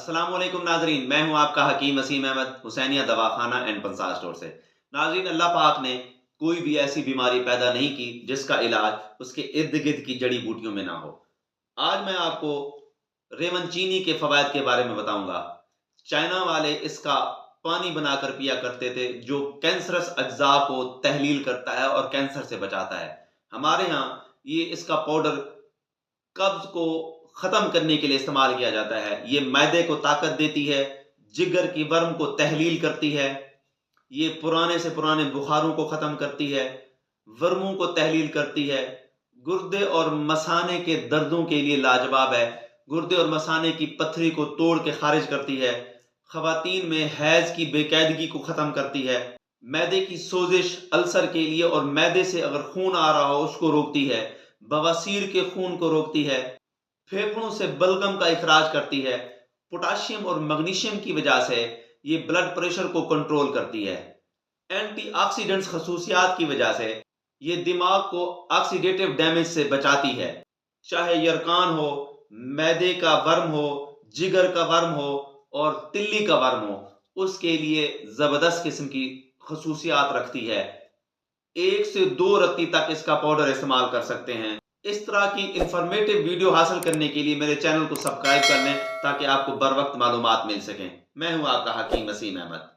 अस्सलाम वालेकुम नाजरीन, मैं हूं आपका हकीम वसीम अहमद, हुसैनिया दवाखाना एंड पंसार स्टोर से। नाजरीन, अल्लाह पाक ने कोई भी ऐसी बीमारी पैदा नहीं की जिसका इलाज उसके इर्द गिर्द की जड़ी बूटियों में ना हो। आज मैं आपको रेवन चीनी के फवायद के बारे में बताऊंगा। चाइना वाले इसका पानी बनाकर पिया करते थे जो कैंसरस अज्जा को तहलील करता है और कैंसर से बचाता है। हमारे यहाँ ये इसका पाउडर कब्ज को खत्म करने के लिए इस्तेमाल किया जाता है। ये मैदे को ताकत देती है, जिगर की वर्म को तहलील करती है, ये पुराने से पुराने बुखारों को खत्म करती है, वर्मों को तहलील करती है, गुर्दे और मसाने के दर्दों के लिए लाजवाब है, गुर्दे और मसाने की पत्थरी को तोड़ के खारिज करती है, खवातीन में हैज की बेकायदगी को खत्म करती है, मैदे की सोजिश अल्सर के लिए और मैदे से अगर खून आ रहा हो उसको रोकती है, बवासीर के खून को रोकती है, फेफड़ों से बलगम का इखराज करती है, पोटाशियम और मैग्नीशियम की वजह से ये ब्लड प्रेशर को कंट्रोल करती है, एंटीऑक्सीडेंट्स खसूसियात की वजह से ये दिमाग को ऑक्सीडेटिव डैमेज से बचाती है। चाहे यरकान हो, मैदे का वर्म हो, जिगर का वर्म हो और तिल्ली का वर्म हो, उसके लिए जबरदस्त किस्म की खसूसियात रखती है। 1 से 2 रत्ती तक इसका पाउडर इस्तेमाल कर सकते हैं। इस तरह की इंफॉर्मेटिव वीडियो हासिल करने के लिए मेरे चैनल को सब्सक्राइब कर लें ताकि आपको बर वक्त मालूमात मिल सकें। मैं हूं आपका हकीम वसीम अहमद।